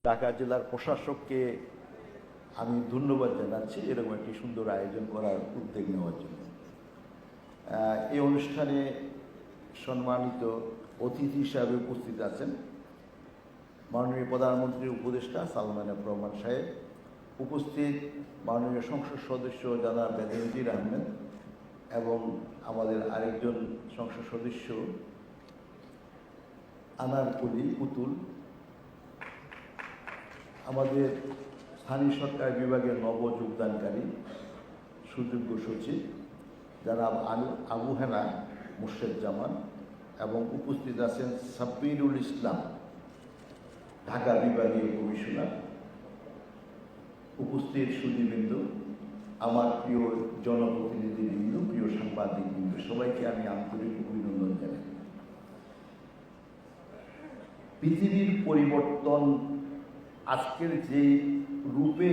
ঢাকা জেলার প্রশাসককে আমি ধন্যবাদ জানাচ্ছি এরকম একটি সুন্দর আয়োজন করার উদ্যোগ নেওয়ার জন্য। এই অনুষ্ঠানে সম্মানিত অতিথি হিসাবে উপস্থিত আছেন মাননীয় প্রধানমন্ত্রীর উপদেষ্টা সালমান এফ রহমান সাহেব, উপস্থিত মাননীয় সংসদ সদস্য জনাব বেনজির আহমেদ এবং আমাদের আরেকজন সংসদ সদস্য আনারকলি পুতুল, আমাদের স্থানীয় সরকার বিভাগের নব যোগদানকারী সুযোগ্য সচিব জনাব আবু হেনা মুর্শেদ জামান এবং উপস্থিত আছেন সাব্বিরুল ইসলাম ঢাকা বিভাগীয় কমিশনার, উপস্থিত সুধীবৃন্দ, আমার প্রিয় জনপ্রতিনিধিবৃন্দ, প্রিয় সাংবাদিকবৃন্দ, সবাইকে আমি আন্তরিক অভিনন্দন জানাই। পৃথিবীর পরিবর্তন আজকের যে রূপে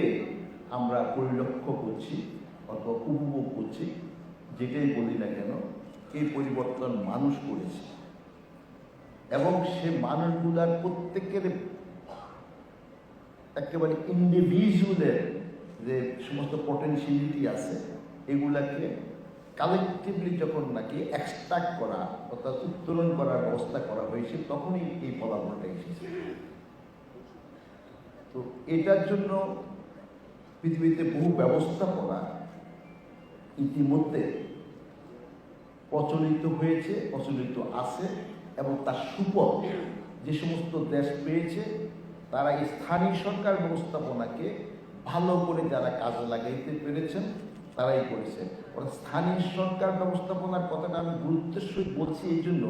আমরা পরিলক্ষ্য করছি অথবা উপভোগ করছি, যেটাই বলি না কেন, এই পরিবর্তন মানুষ করেছে এবং সে মানুষগুলার প্রত্যেকের একেবারে ইন্ডিভিজুয়ালের যে সমস্ত পটেনশিয়ালিটি আছে এগুলাকে কালেকটিভলি যখন নাকি এক্সট্রাক্ট করা অর্থাৎ উত্তোলন করার ব্যবস্থা করা হয়েছে তখনই এই ফলাফলটা এসেছে। তো এটার জন্য পৃথিবীতে বহু ব্যবস্থাপনা ইতিমধ্যে প্রচলিত হয়েছে, প্রচলিত আছে এবং তার সুফল যে সমস্ত দেশ পেয়েছে তারা এই স্থানীয় সরকার ব্যবস্থাপনাকে ভালো করে যারা কাজে লাগাইতে পেরেছেন তারাই করেছে। অর্থাৎ স্থানীয় সরকার ব্যবস্থাপনার কথাটা আমি গুরুত্বের সহিত বলছি এই জন্য,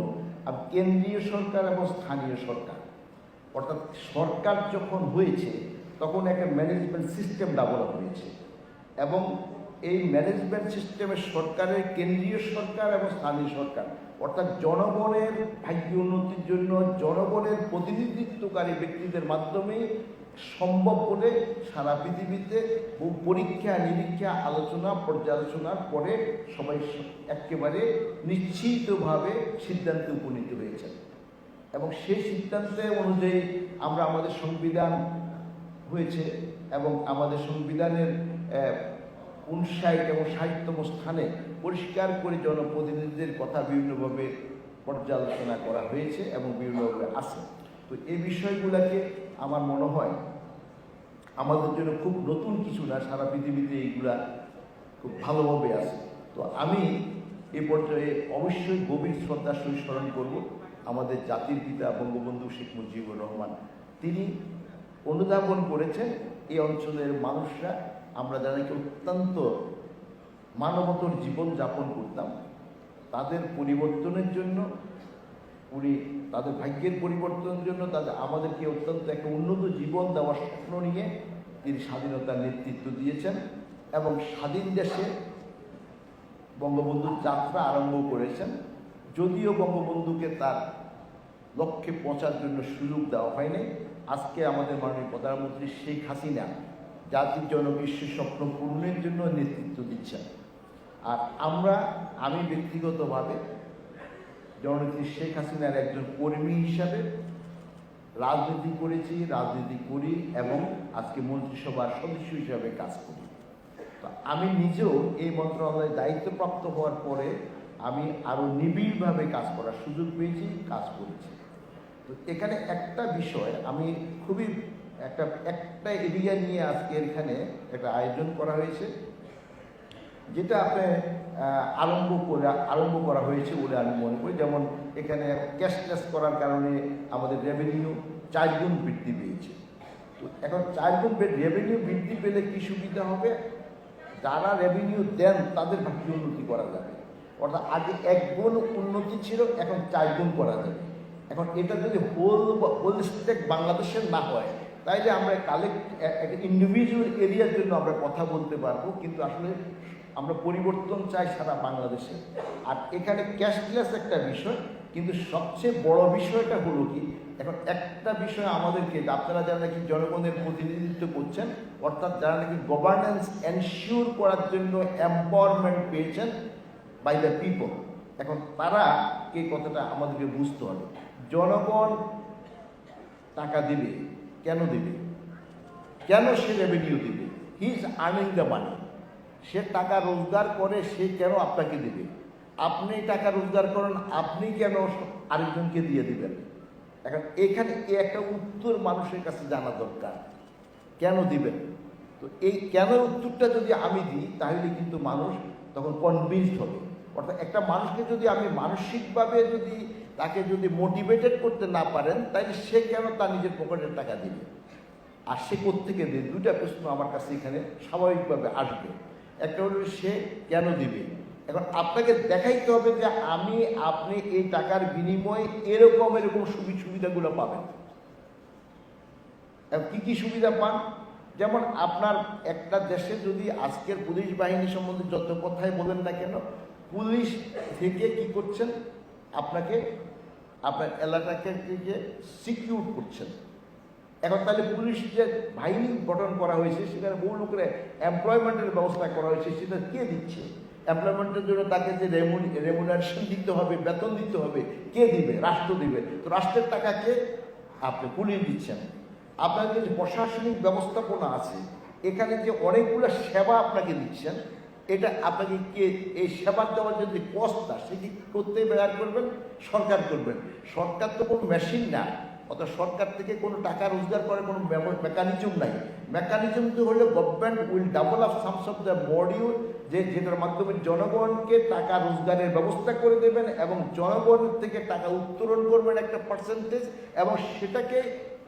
আর কেন্দ্রীয় সরকার এবং স্থানীয় সরকার অর্থাৎ সরকার যখন হয়েছে তখন একটা ম্যানেজমেন্ট সিস্টেম ডেভেলপ হয়েছে এবং এই ম্যানেজমেন্ট সিস্টেমের সরকারের কেন্দ্রীয় সরকার এবং স্থানীয় সরকার অর্থাৎ জনগণের ভাগ্য উন্নতির জন্য জনগণের প্রতিনিধিত্বকারী ব্যক্তিদের মাধ্যমে সম্ভব বলে সারা পৃথিবীতে বহু পরীক্ষা নিরীক্ষা আলোচনা পর্যালোচনার পরে সবাই একেবারে নিশ্চিতভাবে সিদ্ধান্তে উপনীত হয়েছে এবং সেই সিদ্ধান্তে অনুযায়ী আমরা আমাদের সংবিধান হয়েছে এবং আমাদের সংবিধানের 59 এবং 60তম স্থানে পরিষ্কার করে জনপ্রতিনিধিদের কথা বিভিন্নভাবে পর্যালোচনা করা হয়েছে এবং বিভিন্নভাবে আছে। তো এই বিষয়গুলোকে আমার মনে হয় আমাদের জন্য খুব নতুন কিছু না, সারা পৃথিবীতে এইগুলা খুব ভালোভাবে আছে। তো আমি এ পর্যায়ে অবশ্যই গভীর শ্রদ্ধার সহিত স্মরণ করব আমাদের জাতির পিতা বঙ্গবন্ধু শেখ মুজিবুর রহমান। তিনি অনুধাবন করেছেন এই অঞ্চলের মানুষরা আমরা যারা নাকি অত্যন্ত মানবতর জীবন যাপন করতাম তাদের পরিবর্তনের জন্য, উনি তাদের ভাগ্যের পরিবর্তনের জন্য আমাদেরকে অত্যন্ত একটা উন্নত জীবন দেওয়ার স্বপ্ন নিয়ে তিনি স্বাধীনতার নেতৃত্ব দিয়েছেন এবং স্বাধীন দেশে বঙ্গবন্ধুর যাত্রা আরম্ভ করেছেন। যদিও বঙ্গবন্ধুকে তার লক্ষ্যে পৌঁছার জন্য সুযোগ দেওয়া হয়নি, আজকে আমাদের মাননীয় প্রধানমন্ত্রী শেখ হাসিনা জাতির জনবিশ্ব স্বপ্ন পূরণের জন্য নেতৃত্ব দিচ্ছেন। আর আমি ব্যক্তিগতভাবে জননেত্রী শেখ হাসিনার একজন কর্মী হিসাবে রাজনীতি করেছি, রাজনীতি করি এবং আজকে মন্ত্রিসভার সদস্য হিসাবে কাজ করি। তো আমি নিজেও এই মন্ত্রণালয়ে দায়িত্বপ্রাপ্ত হওয়ার পরে আমি আরও নিবিড়ভাবে কাজ করার সুযোগ পেয়েছি, কাজ করেছি। তো এখানে একটা বিষয় আমি খুবই একটা এরিয়া নিয়ে আজকে এখানে একটা আয়োজন করা হয়েছে, যেটা আরম্ভ করা হয়েছে বলে আমি মনে করি। যেমন এখানে ক্যাশলেস করার কারণে আমাদের রেভিনিউ 4 গুণ বৃদ্ধি পেয়েছে। তো এখন 4 গুণ রেভিনিউ বৃদ্ধি পেলে কি সুবিধা হবে, যারা রেভিনিউ দেন তাদের ভাগ্য উন্নতি করা যাবে। অর্থাৎ আগে 1 গুণ উন্নতি ছিল, এখন 4 গুণ করা যাবে। এখন এটা যদি হোল স্টেট বাংলাদেশের না হয় তাইলে আমরা একটা ইন্ডিভিজুয়াল এরিয়ার জন্য আমরা কথা বলতে পারবো, কিন্তু আসলে আমরা পরিবর্তন চাই সারা বাংলাদেশে। আর এখানে ক্যাশলেস একটা বিষয়, কিন্তু সবচেয়ে বড় বিষয়টা হলো কি, এখন একটা বিষয় আমাদেরকে আপনারা যারা নাকি জনগণের প্রতিনিধিত্ব করছেন অর্থাৎ যারা নাকি গভর্নেন্স এনশিওর করার জন্য এম্পাওয়ারমেন্ট পেয়েছেন বাই দ্য পিপল, এখন তারা এই কথাটা আমাদেরকে বুঝতে হবে। জনগণ টাকা দেবে, কেন দেবে? কেন সে রেভিনিউ দিবে? He is earning the money. সে টাকা রোজগার করে, সে কেন আপনাকে দিবে? আপনি টাকা রোজগার করেন, আপনি কেন আরেকজনকে দিয়ে দিবেন? এখন এখানে একটা উত্তর মানুষের কাছে জানা দরকার, কেন দিবেন? তো এই কেন উত্তরটা যদি আমি দিই, তাহলে কিন্তু মানুষ তখন কনভিন্সড হবে। অর্থাৎ একটা মানুষকে যদি আমি মানসিকভাবে যদি তাকে যদি মোটিভেটেড করতে না পারেন, তাহলে সে কেন তার নিজের পকেটের টাকা দিবে? আর সে কোত্থেকে দেবে? দুইটা প্রশ্ন আমার কাছে এখানে স্বাভাবিকভাবে আসবে। একটা হলো সে কেন দিবে। এখন আপনাকে দেখাইতে হবে যে আপনি এই টাকার বিনিময়ে এরকম সুবিধাগুলো পাবেন। কি কি সুবিধা পান? যেমন আপনার একটা দেশে যদি আজকের পুলিশ বাহিনী সম্বন্ধে যত কথাই বলেন না কেন, পুলিশ থেকে কি করছেন? আপনাকে আপনার এলাকাকে সিকিউর করছেন। এখন তাহলে পুলিশ যে বাহিনী গঠন করা হয়েছে, সেখানে বহু লোকের এমপ্লয়মেন্টের ব্যবস্থা করা হয়েছে, সেটা কে দিচ্ছে? এমপ্লয়মেন্টের জন্য তাকে যে রেমুনারেশন দিতে হবে, বেতন দিতে হবে, কে দিবে? রাষ্ট্র দিবে। তো রাষ্ট্রের টাকাকে আপনি পুলিশ দিচ্ছেন। আপনার যে প্রশাসনিক ব্যবস্থাপনা আছে, এখানে যে অনেকগুলো সেবা আপনাকে দিচ্ছেন, এটা আপনাকে কে এই সেবা দেওয়ার যে কষ্টটা, সেটি করতে ব্যয় করবেন? সরকার করবেন। সরকার তো কোনো মেশিন না, অর্থাৎ সরকার থেকে কোনো টাকা রোজগার করার কোনো মেকানিজম নাই। মেকানিজম তো হলে government will develop sums of the module, যেটার মাধ্যমে জনগণকে টাকা রোজগারের ব্যবস্থা করে দেবেন এবং জনগণ থেকে টাকা উত্তোলন করবেন একটা পার্সেন্টেজ, এবং সেটাকে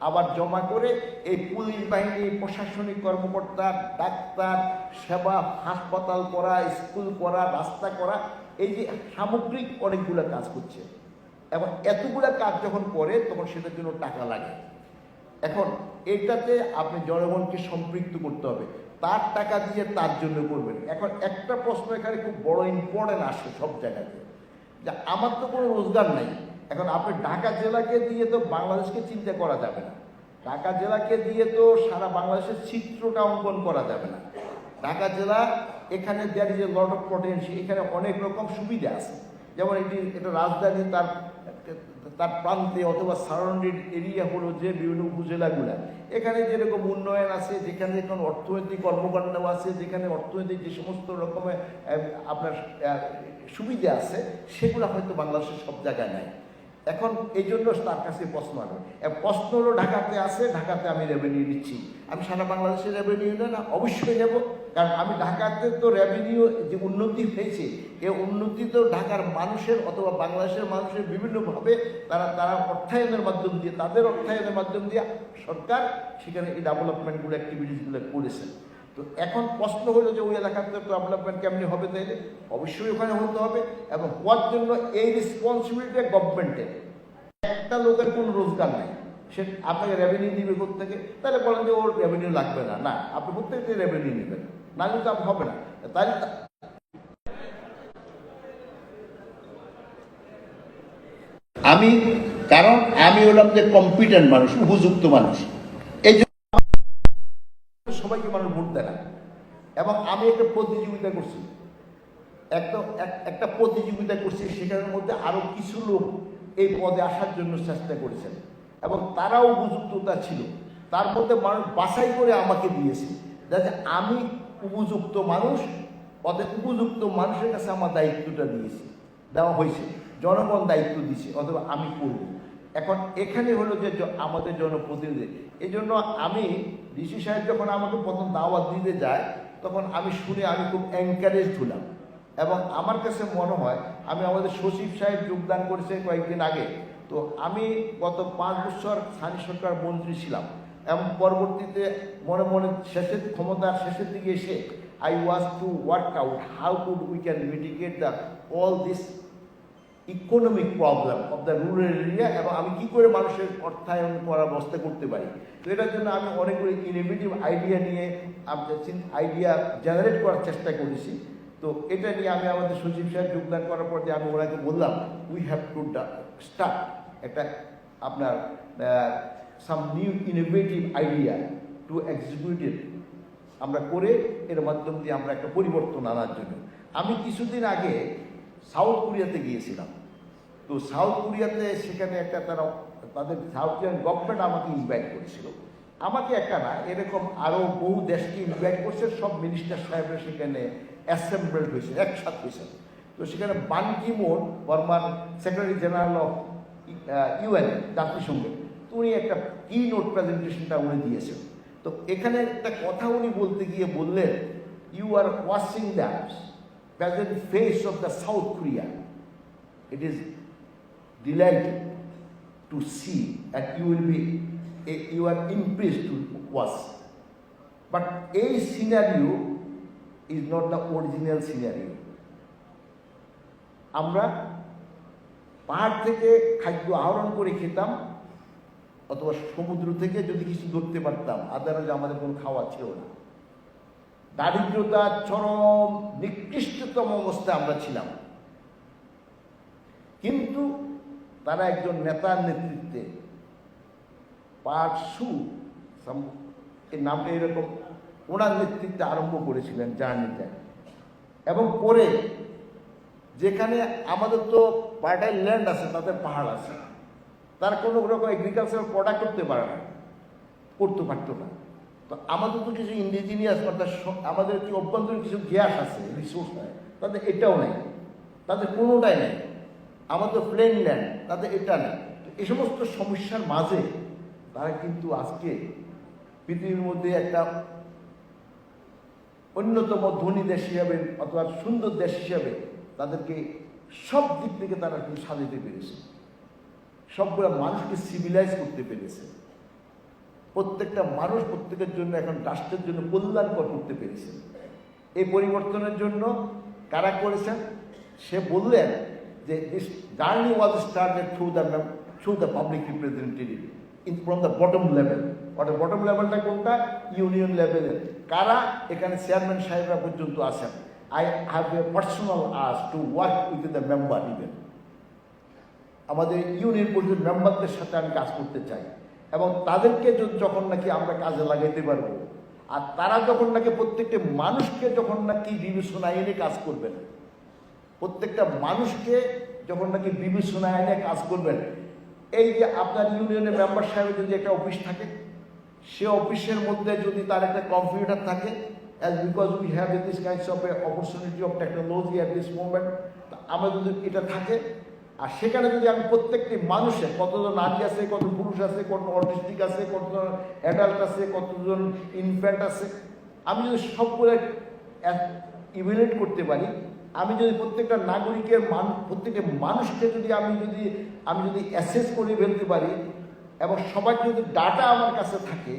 আবার জমা করে এই পুলিশ বাহিনী, প্রশাসনিক কর্মকর্তা, ডাক্তার, সেবা, হাসপাতাল করা, স্কুল করা, রাস্তা করা, এই যে সামগ্রিক অনেকগুলো কাজ করছে। এবং এতগুলো কাজ যখন করে, তখন সেটার জন্য টাকা লাগে। এখন এটাতে আপনি জনগণকে সম্পৃক্ত করতে হবে, তার টাকা দিয়ে তার জন্য করবেন। এখন একটা প্রশ্ন এখানে খুব বড় ইম্পর্টেন্ট আসে সব জায়গাতে, যে আমার তো কোনো রোজগার নাই। এখন আপনি ঢাকা জেলাকে দিয়ে তো বাংলাদেশকে চিন্তা করা যাবে না, ঢাকা জেলাকে দিয়ে তো সারা বাংলাদেশের চিত্রটা অঙ্কন করা যাবে না। ঢাকা জেলা এখানে there is a lot of potential, এখানে অনেক রকম সুবিধা আছে। যেমন এটা রাজধানী, তার প্রান্তে অথবা সারাউন্ডিং এরিয়া হলো যে বিভিন্ন উপজেলাগুলো, এখানে যেরকম উন্নয়ন আছে, যেখানে এখন অর্থনৈতিক কর্মকাণ্ড আছে, যেখানে অর্থনৈতিক যে সমস্ত রকমের আপনার সুবিধা আছে, সেগুলো হয়তো বাংলাদেশের সব জায়গায় নাই। এখন এই জন্য তার কাছে প্রশ্ন আসবে। প্রশ্ন হলো ঢাকাতে আছে, ঢাকাতে আমি রেভিনিউ দিচ্ছি, আমি সারা বাংলাদেশের রেভিনিউ না? অবশ্যই নেব, কারণ আমি ঢাকাতে তো রেভিনিউ যে উন্নতি হয়েছে, এই উন্নতি তো ঢাকার মানুষের অথবা বাংলাদেশের মানুষের বিভিন্নভাবে তারা অর্থায়নের মাধ্যম দিয়ে, তাদের অর্থায়নের মাধ্যম দিয়ে সরকার সেখানে এই ডেভেলপমেন্টগুলো, অ্যাক্টিভিটিসগুলো করেছেন। তো এখন প্রশ্ন হলো যে ওই এলাকাতে ডেভেলপমেন্ট কেমনি হবে? তাইলে অবশ্যই ওখানে হতে হবে, এবং হওয়ার জন্য এই রেসপন্সিবিলিটি গভর্নমেন্টের। একটা লোকের কোনো রোজগার নাই, সে আপনাকে রেভিনিউ দিবে থেকে, তাহলে বলেন যে ওর রেভিনিউ লাগবে না। না, আপনি প্রত্যেকটা রেভিনিউ নেবেন, না কিন্তু হবে না। তাই কারণ আমি হলাম যে কম্পিটেন্ট মানুষ, উপযুক্ত মানুষ, এই জন্য সবাইকে মানুষ ভোট দেয় না। এবং আমি একটা প্রতিযোগিতা করছি, একটা প্রতিযোগিতা করছি, সেখানের মধ্যে আরো কিছু লোক এই পদে আসার জন্য চেষ্টা করেছেন, এবং তারাও উপযুক্ততা ছিল। তার মধ্যে মানুষ বাছাই করে আমাকে দিয়েছে, যাতে আমি উপযুক্ত মানুষ, পদে উপযুক্ত মানুষের কাছে আমার দায়িত্বটা দেওয়া হয়েছে, জনগণ দায়িত্ব দিয়েছে, অথবা আমি করব। এখন এখানে হলো যে আমাদের জনপ্রতিনিধি, এই জন্য আমি ডিসি সাহেব যখন আমাকে প্রথম দাওয়াত দিতে যায়, তখন আমি শুনে আমি খুব এনকারেজ হলাম। এবং আমার কাছে মনে হয়, আমি আমাদের সচিব সাহেব যোগদান করেছে কয়েকদিন আগে, তো আমি গত 5 বছর স্থানীয় সরকার মন্ত্রী ছিলাম, এবং পরবর্তীতে মনে মনে ক্ষমতার শেষের দিকে এসে I was to work out how could we can mitigate all this economic problem of the rural area, এবং আমি কি করে মানুষের অর্থায়ন করার ব্যবস্থা করতে পারি। তো এটার জন্য আমি অনেকগুলো ইনোভেটিভ আইডিয়া নিয়ে আইডিয়া জেনারেট করার চেষ্টা করেছি। তো এটা নিয়ে আমি আমাদের সচিব সাহেব যোগদান করার পর আমি ওনাকে বললাম, উই হ্যাভ টু স্টার্ট একটা আপনার some new innovative idea to execute it, আমরা করে এর মাধ্যম দিয়ে আমরা একটা পরিবর্তন আনার জন্য। আমি কিছুদিন আগে সাউথ কোরিয়াতে গিয়েছিলাম। তো সাউথ কোরিয়াতে সেখানে তাদের সাউথ কোরিয়ান গভর্নমেন্ট আমাকে ইনভাইট করেছিল। আমাকে একা না, এরকম আরও বহু দেশকে ইনভাইট করছে, সব মিনিস্টার সাহেবরা সেখানে অ্যাসেম্বলড হয়েছে, একসাথে হয়েছে। তো সেখানে বান কি মুন, বর্মার সেক্রেটারি জেনারেল অফ ইউএন, জাতিসংঘে, তো উনি একটা কি নোট প্রেজেন্টেশনটা উনি দিয়েছেন। তো এখানে একটা কথা উনি বলতে গিয়ে বললেন, you are watching the present face of the South Korea, it is delighted to see and you are impressed to watch, but a scenario is not the original scenario. আমরা পাহাড় থেকে খাদ্য আহরণ করে খেতাম, অথবা সমুদ্র থেকে যদি কিছু ধরতে পারতাম, আদারওয়াইজ আমাদের কোনো খাওয়া ছিল না। দারিদ্রতা চরম নিকৃষ্টতম অবস্থায় আমরা ছিলাম, কিন্তু তারা একজন নেতার নেতৃত্বে পার্সু এই নামটা এরকম, ওনার নেতৃত্বে আরম্ভ করেছিলেন জার্নিটা। এবং পরে যেখানে আমাদের তো পার্টাইল ল্যান্ড আছে, তাদের পাহাড় আছে, তারা কোনো রকম এগ্রিকালচারাল প্রোডাক্ট করতে পারে না, করতে পারতো না। তো আমাদের তো কিছু ইন্ডিজিনিয়াস, অর্থাৎ আমাদের কি অভ্যন্তরীণ কিছু গ্যাস আছে, রিসোর্স হয়, তাদের এটাও নেই, তাদের কোনোটাই নেই। আমাদের প্লেন ল্যান্ড, তাদের এটা নেই। এই সমস্ত সমস্যার মাঝে তারা কিন্তু আজকে পৃথিবীর মধ্যে একটা অন্যতম ধনী দেশ হিসাবে অথবা সুন্দর দেশ হিসাবে তাদেরকে সব দিক থেকে তারা কিন্তু সাজাতে পেরেছে, সবগুলো মানুষকে সিভিলাইজ করতে পেরেছে, প্রত্যেকটা মানুষ প্রত্যেকের জন্য এখন রাষ্ট্রের জন্য কল্যাণকর করতে পেরেছে। এই পরিবর্তনের জন্য কারা করেছেন? সে বললেন যে this journey was started through the public representative from the bottom level. অর্থাৎ বটম লেভেলটা কোনটা? ইউনিয়ন লেভেলে। কারা? এখানে চেয়ারম্যান সাহেবরা পর্যন্ত আছেন। I have a personal ask to work with the member even. আমাদের ইউনিয়ন পরিষদ মেম্বারদের সাথে আমি কাজ করতে চাই, এবং তাদেরকে যখন নাকি আমরা কাজে লাগাইতে পারবো, আর তারা যখন নাকি প্রত্যেকটা মানুষকে যখন নাকি বিবেচনায় এনে কাজ করবেন, প্রত্যেকটা মানুষকে যখন নাকি বিবেচনায় এনে কাজ করবেন, এই যে আপনার ইউনিয়নের মেম্বার সাহেবের যদি একটা অফিস থাকে, সে অফিসের মধ্যে যদি তার একটা কম্পিউটার থাকে, as because we have this kinds of opportunity of technology at this moment, আমরা যদি এটা থাকে, আর সেখানে যদি আমি প্রত্যেকটি মানুষের, কতজন নারী আছে, কত পুরুষ আছে, কত অটিস্টিক আছে, কতজন অ্যাডাল্ট আছে, কতজন ইনফ্যান্ট আছে, আমি যদি সবগুলো ইভ্যালুয়েট করতে পারি, আমি যদি প্রত্যেকটা নাগরিকের প্রত্যেকটা মানুষকে যদি আমি যদি অ্যাসেস করে ফেলতে পারি, এবং সবার যদি ডাটা আমার কাছে থাকে,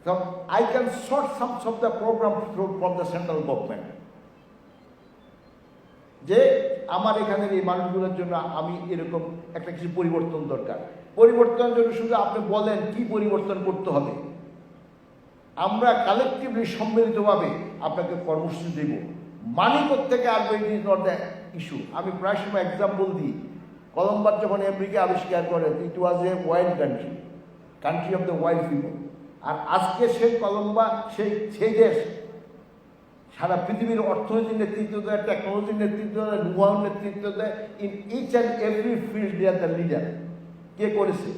তখন I can sort some of the programme from the central government, যে আমার এখানের এই মানুষগুলোর জন্য আমি এরকম একটা কিছু পরিবর্তন দরকার। পরিবর্তনের জন্য শুধু আপনি বলেন কি পরিবর্তন করতে হবে, আমরা কালেকটিভলি সম্মিলিতভাবে আপনাকে কর্মসূচি দেব। মানি থেকে আসবে, it is not the issue. আমি প্রায় সময় এক্সাম্পল দিই, কলম্বাস যখন আমেরিকা আবিষ্কার করে, it was a wild country of the wild people. আর আজকে সেই কলম্বা সেই দেশ সারা পৃথিবীর অর্থনৈতিক নেতৃত্ব দেয়, টেকনোলজির নেতৃত্ব দেয়, নুয়ার নেতৃত্ব দেয়, in each and every field they are the leader. কে করেছে?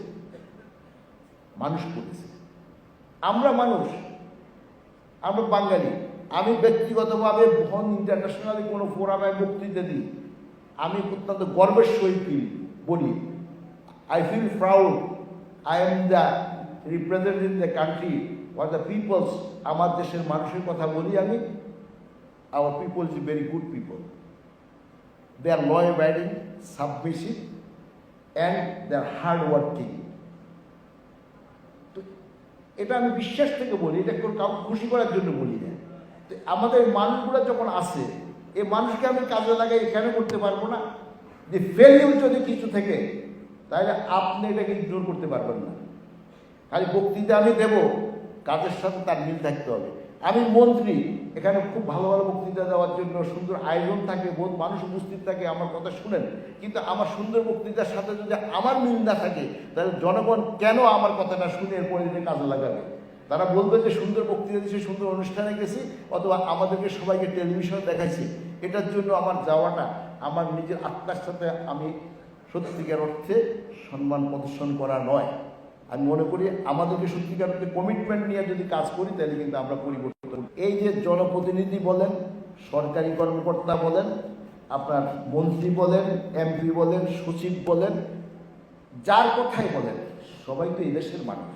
মানুষ করেছে। আমরা মানুষ, আমরা বাঙালি। আমি ব্যক্তিগতভাবে যখন ইন্টারন্যাশনালি কোনো ফোরামে বক্তৃতা দিই, আমি অত্যন্ত গর্বের সহিত বলি, I feel proud, I am the representative the country for the peoples. আমার দেশের মানুষের কথা বলি আমি, our people is very good people. They are law-abiding, submissive, and they are hard-working. তো এটা আমি বিশ্বাস থেকে বলি, এটা কাউকে খুশি করার জন্য বলি না। তো আমাদের মানুষগুলো যখন আসে, এই মানুষকে আমি কাজে লাগাই এখানে করতে পারবো না। যে ফেলিউর যদি কিছু থেকে, তাহলে আপনি এটাকে ইগনোর করতে পারবেন না। খালি বক্তৃতা আমি দেব, কাজের সাথে তার মিল থাকতে হবে। আমি মন্ত্রী, এখানে খুব ভালো ভালো বক্তৃতা দেওয়ার জন্য সুন্দর আয়োজন থাকে, বহুত মানুষ উপস্থিত থাকে, আমার কথা শুনেন, কিন্তু আমার সুন্দর বক্তৃতার সাথে যদি আমার মিল না থাকে, তাহলে জনগণ কেন আমার কথাটা শুনে এরপরে যে কাজে লাগাবে? তারা বলবে যে সুন্দর বক্তৃতা দিয়েছি, সুন্দর অনুষ্ঠানে গেছি, অথবা আমাদেরকে সবাইকে টেলিভিশনে দেখাইছি। এটার জন্য আমার যাওয়াটা আমার নিজের আত্মার সাথে আমি সত্যিকার অর্থে সম্মান প্রদর্শন করা নয়। আমি মনে করি আমাদেরকে সত্যিকার কমিটমেন্ট নিয়ে যদি কাজ করি তাহলে কিন্তু আমরা পরিবর্তন করব। এই যে জনপ্রতিনিধি বলেন, সরকারি কর্মকর্তা বলেন, আপনার মন্ত্রী বলেন, এমপি বলেন, সচিব বলেন, যার কথাই বলেন, সবাই তো এই দেশের মানুষ।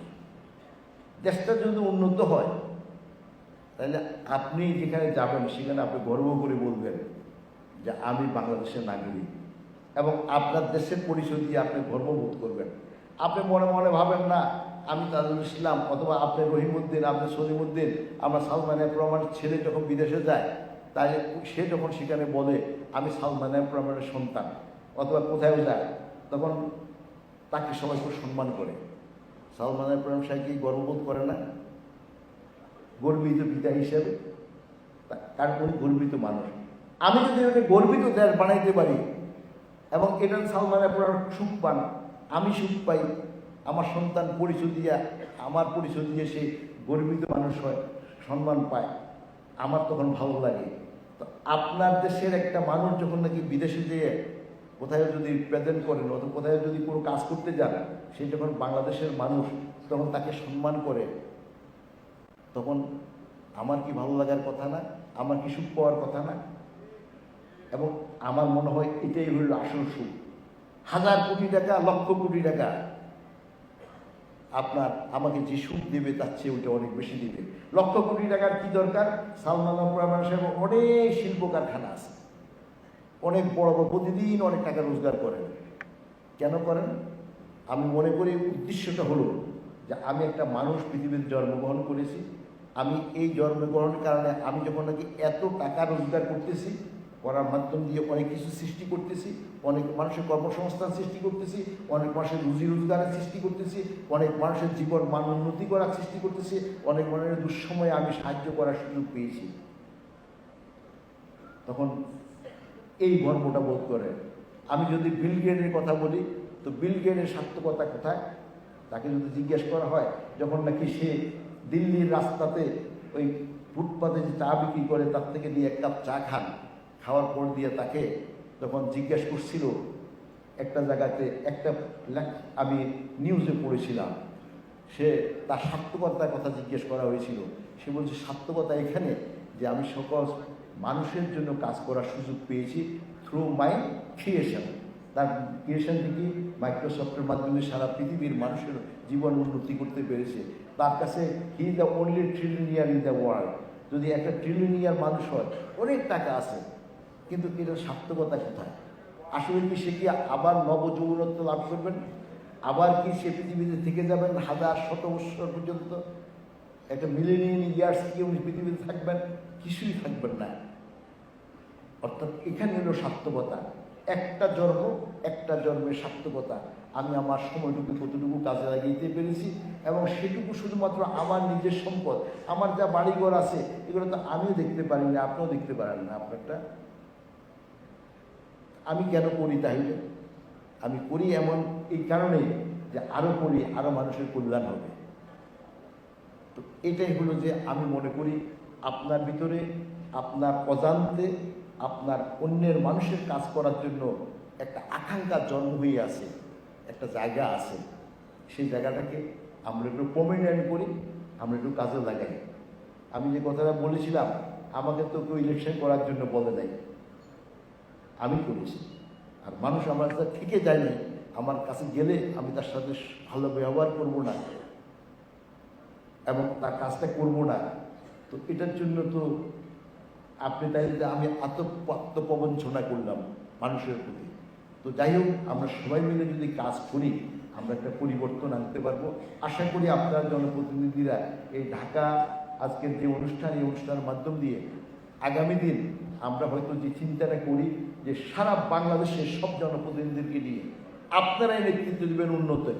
দেশটা যদি উন্নত হয় তাহলে আপনি যেখানে যাবেন সেখানে আপনি গর্ব করে বলবেন যে আমি বাংলাদেশের নাগরিক, এবং আপনার দেশের পরিচয় দিয়ে আপনি গর্ববোধ করবেন। আপনি মনে মনে ভাবেন না আমি তাজুল ইসলাম অথবা আপনি রহিমউদ্দিন, আপনি সলিমউদ্দিন, আমরা সালমান এফ রহমানের ছেলে যখন বিদেশে যায় তাই সে যখন সেখানে বলে আমি সালমান এফ রহমানের সন্তান অথবা কোথাও যায়, তখন তাকে সবাই খুব সম্মান করে। সালমান এফ রহমান সাহেব কি গর্ববোধ করে না? গর্বিত পিতা হিসেবে, কারণ উনি গর্বিত মানুষ। আমি যদি ওকে গর্বিত দেশ বানাইতে পারি এবং এটা সালমান এফ রহমান সুখ পান, আমি সুখ পাই, আমার সন্তান পরিচয় দিয়া আমার পরিচয় দিয়ে সে গর্বিত মানুষ হয়, সম্মান পায়, আমার তখন ভালো লাগে। তো আপনার দেশের একটা মানুষ যখন নাকি বিদেশে যেয়ে কোথায় যদি প্রেজেন্ট করেন অথবা কোথায় যদি কোনো কাজ করতে যান, সে যখন বাংলাদেশের মানুষ তখন তাকে সম্মান করে, তখন আমার কি ভালো লাগার কথা না? আমার কি সুখ পাওয়ার কথা না? এবং আমার মনে হয় এটাই হইল আসল সুখ। 1000 কোটি টাকা, লক্ষ কোটি টাকা আপনার আমাকে যে সুখ দেবে তার চেয়ে ওইটা অনেক বেশি দেবে। লক্ষ কোটি টাকার কি দরকার? সালমান এফ রহমান সাহেব অনেক শিল্প কারখানা আছে, অনেক বড় বড়, প্রতিদিন অনেক টাকা রোজগার করেন। কেন করেন? আমি মনে করি উদ্দেশ্যটা হলো যে আমি একটা মানুষ পৃথিবীতে জন্মগ্রহণ করেছি, আমি এই জন্মগ্রহণের কারণে আমি যখন নাকি এত টাকা রোজগার করতেছি, করার মাধ্যম দিয়ে অনেক কিছু সৃষ্টি করতেছি, অনেক মানুষের কর্মসংস্থান সৃষ্টি করতেছি, অনেক মানুষের রুজি রোজগারের সৃষ্টি করতেছি, অনেক মানুষের জীবন মান উন্নতি করার সৃষ্টি করতেছি, অনেক মানুষের দুঃসময়ে আমি সাহায্য করার সুযোগ পেয়েছি, তখন এই গর্বটা বোধ করে। আমি যদি বিল গেটের কথা বলি, তো বিল গেটের সার্থকতা কোথায়? তাকে যদি জিজ্ঞেস করা হয়, যখন নাকি সে দিল্লির রাস্তাতে ওই ফুটপাতে যে চা বিক্রি করে তার থেকে নিয়ে 1 কাপ চা খাওয়ার পর দিয়ে তাকে তখন জিজ্ঞেস করছিল একটা জায়গাতে, একটা আমি নিউজে পড়েছিলাম, সে তার সার্থকতার কথা জিজ্ঞেস করা হয়েছিল। সে বলছে সার্থকতা এখানে যে আমি সকল মানুষের জন্য কাজ করার সুযোগ পেয়েছি থ্রু মাই ক্রিয়েশন। তার ক্রিয়েশন থেকে মাইক্রোসফটের মাধ্যমে সারা পৃথিবীর মানুষের জীবন উন্নতি করতে পেরেছে। তার কাছে he is the only trillionaire in the world. যদি একটা ট্রিলিয়নিয়ার মানুষ হয়, অনেক টাকা আছে, কিন্তু এটার সার্থকতা কোথায়? আসলে কি সে কি আবার নবযৌবনত্ব লাভ করবেন? আবার কি সে পৃথিবীতে থেকে যাবেন 1000-শত বৎসর পর্যন্ত? একটা মিলেনিয়াম ইয়ার্স কি উনি পৃথিবীতে থাকবেন? কিছুই থাকবেন না। অর্থাৎ এখানে হলো সার্থকতা। একটা জন্ম, একটা জন্মের সার্থকতা। আমি আমার সময়টুকু কতটুকু কাজে লাগিয়ে পেরেছি, এবং সেটুকু শুধুমাত্র আমার নিজের সম্পদ। আমার যা বাড়িঘর আছে এগুলো তো আমিও দেখতে পারি না, আপনিও দেখতে পারেন না আপনারটা। আমি কেন করি? তাহলে আমি করি এমন এই কারণে যে আরো করি, আরো মানুষের কল্যাণ হবে। তো এটাই হলো যে আমি মনে করি আপনার ভিতরে, আপনার অজান্তে, আপনার অন্যের মানুষের কাজ করার জন্য একটা আকাঙ্ক্ষা জন্ম হয়ে আছে, একটা জায়গা আছে। সেই জায়গাটাকে আমরা একটু প্রমিনেন্ট করি, আমরা একটু কাজে লাগাই। আমি যে কথাটা বলেছিলাম, আমাকে তো কেউ ইলেকশন করার জন্য বলে নাই, আমি করেছি। আর মানুষ আমার কাছে থেকে যায়নি, আমার কাছে গেলে আমি তার সাথে ভালো ব্যবহার করব না এবং তার কাজটা করব না। তো এটার জন্য তো আপনি তাই যে আমি আত্মপ্রবঞ্চনা করলাম মানুষের প্রতি। তো যাই হোক, আমরা সবাই মিলে যদি কাজ করি আমরা একটা পরিবর্তন আনতে পারবো। আশা করি আপনারা জনপ্রতিনিধিরা এই ঢাকা আজকের যে অনুষ্ঠান, এই অনুষ্ঠানের মাধ্যম দিয়ে আগামী দিন আমরা হয়তো যে চিন্তাটা করি যে সারা বাংলাদেশের সব জনপ্রতিনিধিদেরকে নিয়ে আপনারাই নেতৃত্ব দেবেন উন্নতের,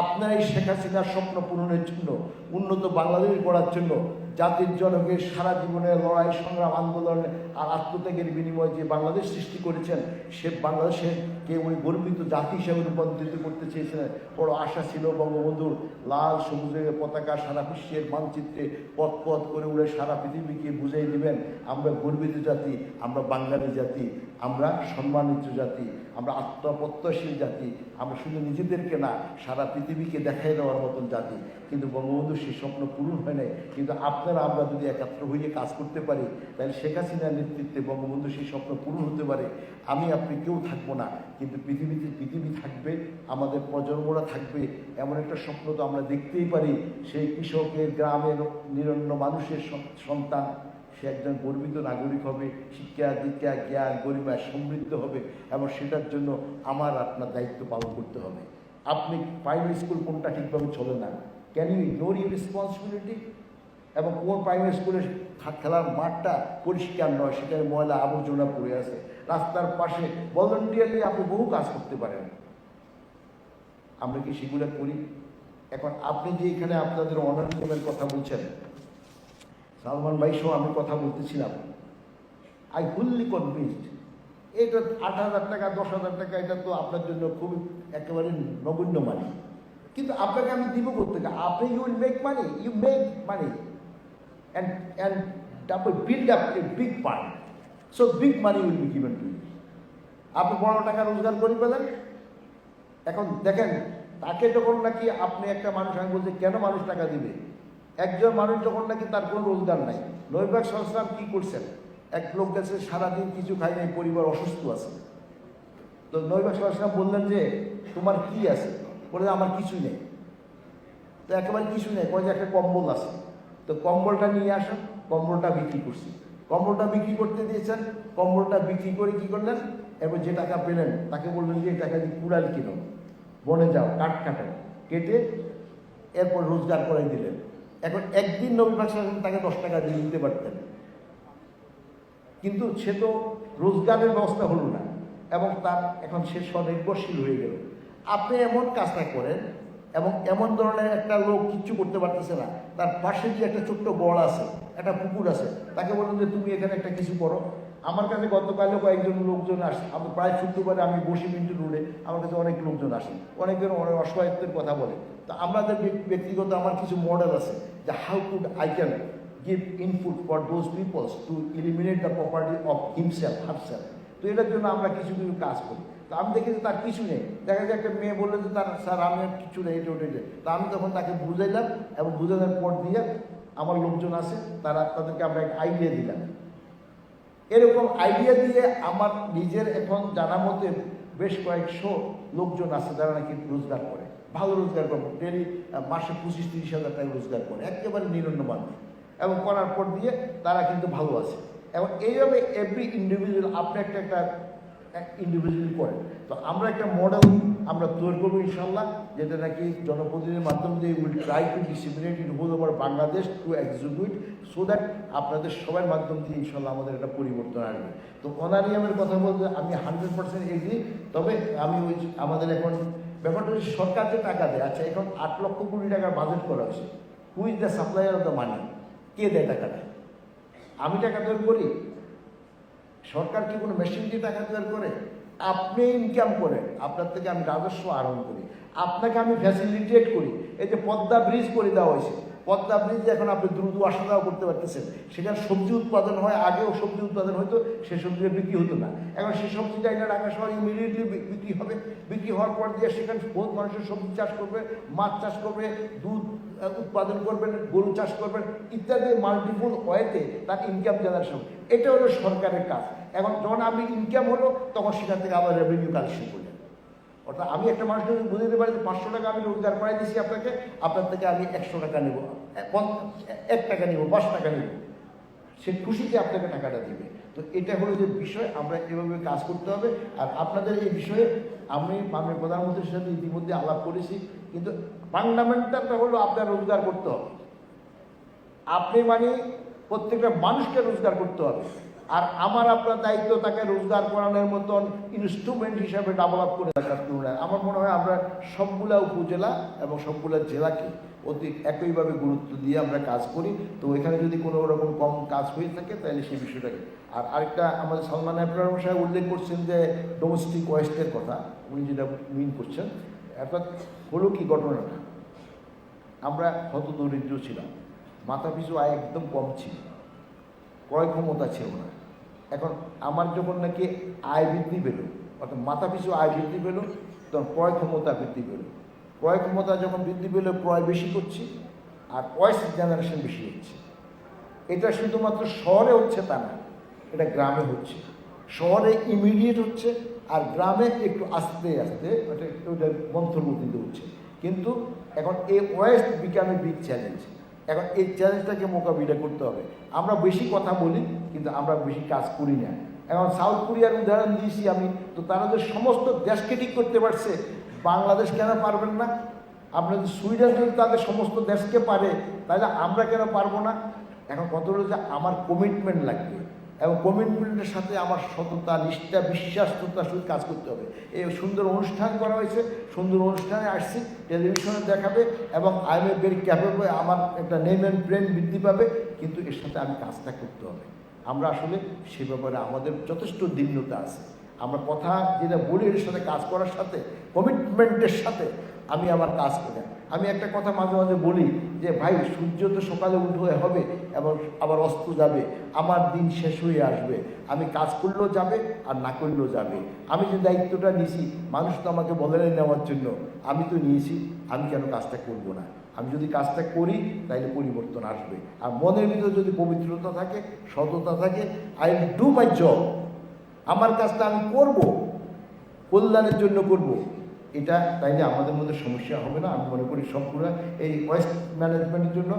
আপনারাই শেখ হাসিনার স্বপ্ন পূরণের জন্য, উন্নত বাংলাদেশ গড়ার জন্য, জাতির জনকের সারা জীবনের লড়াই সংগ্রাম আন্দোলন আর আত্মত্যাগের বিনিময়ে যে বাংলাদেশ সৃষ্টি করেছেন, সে বাংলাদেশের কে উনি গর্বিত জাতি হিসেবে রূপান্তরিত করতে চেয়েছিলেন। বড় আশা ছিল বঙ্গবন্ধুর লাল সবুজের পতাকা সারা বিশ্বের মানচিত্রে পথ পথ করে উড়ে সারা পৃথিবীকে বুঝিয়ে দিবেন আমরা গর্বিত জাতি, আমরা বাঙালি জাতি, আমরা সম্মানিত জাতি, আমরা আত্মপ্রত্যয়শীল জাতি, আমরা শুধু নিজেদেরকে না সারা পৃথিবীকে দেখাই দেওয়ার মতন জাতি। কিন্তু বঙ্গবন্ধুর সেই স্বপ্ন পূরণ হয় নাই। কিন্তু আপনারা আমরা যদি একাত্র হয়ে কাজ করতে পারি, তাহলে শেখ হাসিনার নেতৃত্বে বঙ্গবন্ধুর সেই স্বপ্ন পূরণ হতে পারে। আমি আপনি কেউ থাকবো না, কিন্তু পৃথিবী থাকবে, আমাদের প্রজন্মরা থাকবে। এমন একটা স্বপ্ন তো আমরা দেখতেই পারি, সেই কৃষকের, গ্রামের নিরন্ন মানুষের সন্তান, সে একজন গর্বিত নাগরিক হবে, শিক্ষা দীক্ষা জ্ঞান গরিমায় সমৃদ্ধ হবে, এবং সেটার জন্য আমার আপনার দায়িত্ব পালন করতে হবে। আপনি প্রাইমারি স্কুল কোনটা ঠিকভাবে চলে না, can you ignore your responsibility? এবং কোন প্রাইমারি স্কুলের খেলার মাঠটা পরিষ্কার নয়, সেখানে ময়লা আবর্জনা পড়ে আছে, রাস্তার পাশে ভলান্টিয়ারলি আপনি বহু কাজ করতে পারেন। আমরা কি সেগুলো করি? এখন আপনি যে এখানে আপনাদের অনার কথা বলছেন, সালমান ভাই সহ আমি কথা বলতেছিলাম, আই ফুললি কনভিন্সড এটা 8,000 টাকা 10,000 টাকা এটা তো আপনার জন্য খুবই একেবারে নগণ্য মানি, কিন্তু আপনাকে আমি দিব করতে, আপনি you will make money, you make money and double build up a big fund, so big money will be given to you. আপনি বড় টাকা রোজগার করে পেলেন। এখন দেখেন, তাকে যখন নাকি আপনি একটা মানুষ, আমি বলছি কেন মানুষ টাকা দিবে? একজন মানুষ যখন নাকি তার কোনো রোজগার নাই, নবী পাক সাল্লাল্লাহু আলাইহি ওয়াসাল্লাম কি করছেন? এক লোক গেছে সারাদিন কিছু খায় নাই, পরিবার অসুস্থ আছে, তো নবী পাক সাল্লাল্লাহু আলাইহি ওয়াসাল্লাম বললেন যে তোমার কি আছে? বলে আমার কিছুই নেই। তো একেবারে কিছু নেই, বলে যে একটা কম্বল আছে, তো কম্বলটা নিয়ে আসেন। কম্বলটা বিক্রি করছি, কম্বলটা বিক্রি করতে দিয়েছেন, কম্বলটা বিক্রি করে কি করলেন? এবার যে টাকা পেলেন তাকে বললেন যে এই টাকা দিয়ে কুড়াল কিনো, বনে যাও, কাঠ কাটেন, কেটে এরপর রোজগার করে দিলেন। এখন একদিন নবী পাক সাল্লাল্লাহু আলাইহি ওয়াসাল্লাম তাকে 10 টাকা দিয়ে দিতে পারতেন, কিন্তু সে তো রোজগারের ব্যবস্থা হলো না, এবং তার এখন সে স্বনির্ভরশীল হয়ে গেল। আপনি এমন কাজটা করেন, এবং এমন ধরনের একটা লোক কিচ্ছু করতে পারতেছে না, তার পাশে যে একটা ছোট্ট গড় আছে, একটা পুকুর আছে, তাকে বলুন যে তুমি এখানে একটা কিছু করো। আমার কাছে গতকালও কয়েকজন লোকজন আসে, আমি প্রায় শুক্রবারে আমি বসি মিন্টু রোডে, আমার কাছে অনেক লোকজন আসে, অনেকজন অনেক অসহায়ত্বের কথা বলে। তো আমাদের ব্যক্তিগত আমার কিছু মডেল আছে যে how could I can give input for those peoples to eliminate the property of himself, herself. তো এটার জন্য আমরা কিছু কিছু কাজ করি। তো আমি দেখেছি তার কিছু নেই, দেখা যায় একটা মেয়ে বললো যে তার স্যার আমি আর কিছু নেই, এটা ওটা। তো আমি তখন তাকে বুঝাইলাম, এবং বুঝানোর পর দিয়ে আমার লোকজন আছে, তাদেরকে আমরা একটা আইডিয়া দিলাম। এরকম আইডিয়া দিয়ে আমার নিজের এখন জানা মতে বেশ কয়েকশো লোকজন আছে যারা নাকি রোজগার করে, ভালো রোজগার করে, ডেলি মাসে 25-30 হাজার টাকা রোজগার করে, একেবারে নিরন্ন মানুষ, এবং করার পর দিয়ে তারা কিন্তু ভালো আছে। এবং এইভাবে এভরি ইন্ডিভিজুয়াল আপনি একটা ইন্ডিভিজুয়াল করেন। তো আমরা একটা মডেল আমরা তৈরি করবো ইনশাল্লাহ, যেটা নাকি জনপ্রতিনিধির মাধ্যমে দিয়ে will try to disseminate in whole over Bangladesh to execute, so that আপনাদের সবার মাধ্যম দিয়ে ইনশাল্লাহ আমাদের একটা পরিবর্তন আসবে। তো অনারিয়ামের কথা বলতে আমি 100% এগ্রি। তবে আমি ওই আমাদের এখন ব্যাপারটা সরকার যে টাকা দেয়, আচ্ছা এখন 8 লক্ষ কোটি টাকার বাজেট করা হয়েছে, who is the supplier of the money? কে দেয় টাকাটা? আমি টাকা তৈরি করি? সরকার কি কোনো মেশিন দিয়ে টাকা তৈরি করে? আপনি ইনকাম করেন, আপনার থেকে আমি রাজস্ব আহরণ করি, আপনাকে আমি ফ্যাসিলিটেট করি। এই যে পদ্মা ব্রিজ করে দেওয়া হয়েছে, পদ্মা ব্রিজে এখন আপনি দ্রুত আসা যাওয়া করতে পারতেছেন। সেখানে সবজি উৎপাদন হয়, আগেও সবজি উৎপাদন হতো, সে সবজিটা বিক্রি হতো না। এখন সে সবজিটা এটা ঢাকা শহরে ইমিডিয়েটলি বিক্রি হবে। বিক্রি হওয়ার পর দিয়ে সেখানে বহুত মানুষের সবজি চাষ করবে, মাছ চাষ করবে, দুধ উৎপাদন করবেন, গরু চাষ করবেন, ইত্যাদি মাল্টিপল ওয়েতে তার ইনকাম জেনারেশন। এটা হলো সরকারের কাজ। এখন যখন আমি ইনকাম হলো, তখন সেখান থেকে আবার রেভিনিউ কালেকশন করলেন। অর্থাৎ আমি একটা মানুষকে বুঝে দিতে পারি যে 500 টাকা আমি রোজগার করাই দিচ্ছি আপনাকে, আপনার থেকে আমি 100 টাকা নেব, 1 টাকা নেব, 10 টাকা নেব, সে খুশিতে আপনাকে টাকাটা দেবে। তো এটা হলো যে বিষয়, আমরা এভাবে কাজ করতে হবে। আর আপনাদের এই বিষয়ে আমি মাননীয় প্রধানমন্ত্রীর সাথে ইতিমধ্যে আলাপ করেছি, কিন্তু ফান্ডামেন্টালটা হলো আপনার রোজগার করতে হবে। আপনি মানে প্রত্যেকটা মানুষকে রোজগার করতে হবে, আর আমার আপনার দায়িত্ব তাকে রোজগার করানোর মতন ইনস্ট্রুমেন্ট হিসাবে ডেভেলপ করে রাখার। আমার মনে হয় আমরা সবগুলা উপজেলা এবং সবগুলা জেলাকে অতি একইভাবে গুরুত্ব দিয়ে আমরা কাজ করি। তো এখানে যদি কোনো রকম কম কাজ হয়ে থাকে তাহলে সেই বিষয়টাকে। আর আরেকটা আমাদের সালমান আবরার সাহেব উল্লেখ করছেন যে ডোমেস্টিক ওয়েস্টের কথা, উনি যেটা মিন করছেন, অর্থাৎ হলো কি ঘটনাটা, আমরা হত দরিদ্র ছিলাম, মাথা পিছু আয় একদম কম ছিল, ক্রয় ক্ষমতা ছিল না। এখন আমার যখন নাকি আয় বৃদ্ধি পেল, অর্থাৎ মাথা পিছু আয় বৃদ্ধি পেল, তখন ক্রয় ক্ষমতা বৃদ্ধি পেল। ক্রয় ক্ষমতা যখন বৃদ্ধি পেল, ক্রয় বেশি করছি, আর ওয়েস্ট জেনারেশন বেশি হচ্ছে। এটা শুধুমাত্র শহরে হচ্ছে তা না, এটা গ্রামে হচ্ছে। শহরে ইমিডিয়েট হচ্ছে, আর গ্রামে একটু আস্তে আস্তে ওটা মন্থর গতিতে হচ্ছে। কিন্তু এখন এই West become a big challenge. এখন এই চ্যালেঞ্জটাকে মোকাবিলা করতে হবে। আমরা বেশি কথা বলি, কিন্তু আমরা বেশি কাজ করি না। এখন সাউথ কোরিয়ার উদাহরণ দিয়েছি আমি, তো তারা যে সমস্ত দেশকে ঠিক করতে পারছে, বাংলাদেশ কেন পারবেন না? আপনাদের সুইডেন যদি তাদের সমস্ত দেশকে পারে, তাহলে আমরা কেন পারবো না? এখন কত হলো যে আমার কমিটমেন্ট লাগবে, এবং কমিটমেন্টের সাথে আমার সততা, নিষ্ঠা, বিশ্বাসতার সাথে কাজ করতে হবে। এই সুন্দর অনুষ্ঠান করা হয়েছে, সুন্দর অনুষ্ঠানে আসছি, টেলিভিশনে দেখাবে, এবং I M a very capable, আমার একটা নেম অ্যান্ড ব্রেন বৃদ্ধি পাবে, কিন্তু এর সাথে আমি কাজটা করতে হবে। আমরা আসলে সে ব্যাপারে আমাদের যথেষ্ট দীর্ঘতা আছে। আমরা কথা যেটা বলি এর সাথে কাজ করার সাথে, কমিটমেন্টের সাথে আমি আমার কাজ করি। আমি একটা কথা মাঝে মাঝে বলি যে ভাই, সূর্য তো সকালে উঠে হবে এবং আবার অস্ত যাবে, আমার দিন শেষ হয়ে আসবে। আমি কাজ করলেও যাবে আর না করলেও যাবে। আমি যে দায়িত্বটা নিয়েছি, মানুষ তো আমাকে বলে নেওয়ার জন্য, আমি তো নিয়েছি, আমি কেন কাজটা করব না? আমি যদি কাজটা করি তাহলে পরিবর্তন আসবে। আর মনের ভিতরে যদি পবিত্রতা থাকে, সততা থাকে, I will do my job, আমার কাজটা আমি করব, কল্যাণের জন্য করব, এটা তাইলে আমাদের মধ্যে সমস্যা হবে না। আমি মনে করি সম্পূর্ণ এই ওয়েস্ট ম্যানেজমেন্টের জন্য,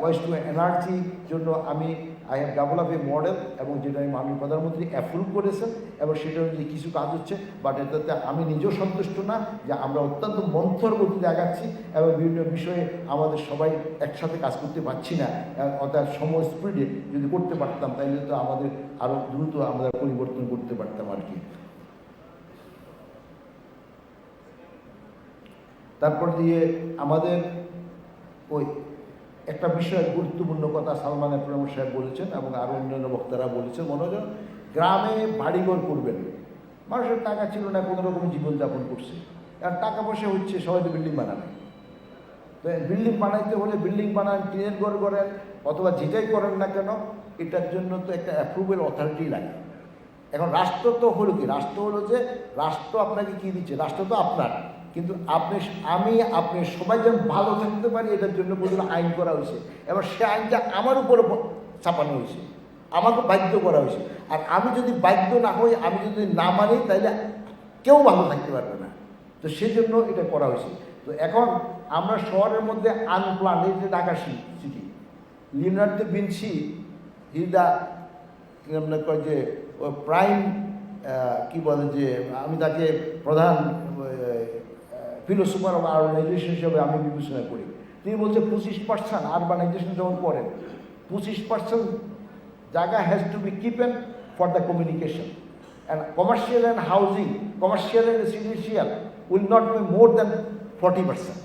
ওয়েস্ট টু এনার্জির জন্য আমি I have develop a model, এবং যেটা মাননীয় প্রধানমন্ত্রী অ্যাপ্রুভ করেছেন, এবং সেটা অনুযায়ী কিছু কাজ হচ্ছে। বাট এটাতে আমি নিজেও সন্তুষ্ট না যে আমরা অত্যন্ত মন্থর গতিতে আগাচ্ছি, এবং বিভিন্ন বিষয়ে আমাদের সবাই একসাথে কাজ করতে পারছি না। অর্থাৎ সময় স্পিডে যদি করতে পারতাম, তাইলে তো আমাদের আরও দ্রুত আমরা পরিবর্তন করতে পারতাম আর কি। তারপর দিয়ে আমাদের ওই একটা বিষয়, গুরুত্বপূর্ণ কথা সালমান আকরাম সাহেব বলেছেন, এবং আরও অন্যান্য বক্তারা বলেছেন, মনে হয় গ্রামে বাড়িঘর করবেন। মানুষের টাকা ছিল না, কোনো রকম জীবনযাপন করছে, আর টাকা পয়সা হচ্ছে, সবাই তো বিল্ডিং বানাবে। তো বিল্ডিং বানাইতে হলে বিল্ডিং বানান, টিনের ঘর করেন, অথবা যেটাই করেন না কেন, এটার জন্য তো একটা অ্যাপ্রুভেল অথরিটি লাগে। এখন রাষ্ট্র তো হলো কি, রাষ্ট্র হলো যে রাষ্ট্র আপনাকে কী দিচ্ছে, রাষ্ট্র তো আপনার, কিন্তু আপনি সবাই যেন ভালো থাকতে পারি, এটার জন্য পর্যন্ত আইন করা হয়েছে। এবার সে আইনটা আমার উপরে চাপানো হয়েছে, আমাকে বাধ্য করা হয়েছে। আর আমি যদি বাধ্য না হই, আমি যদি না মানি, তাহলে কেউ ভালো থাকতে পারবে না। তো সেই জন্য এটা করা হয়েছে। তো এখন আমরা শহরের মধ্যে আনপ্লান, এই যে Dhaka city, Leonardo da Vinci is the যে প্রাইম, কি বলে যে, আমি তাকে প্রধান ফিলোসফার অফ আরবানাইজেশন হিসেবে আমি বিবেচনা করি। তিনি বলছে 25% আরবানাইজেশন যখন করেন, 25% জায়গা has to be kept for the communication, and commercial and housing, commercial and residential will not be more than 40%,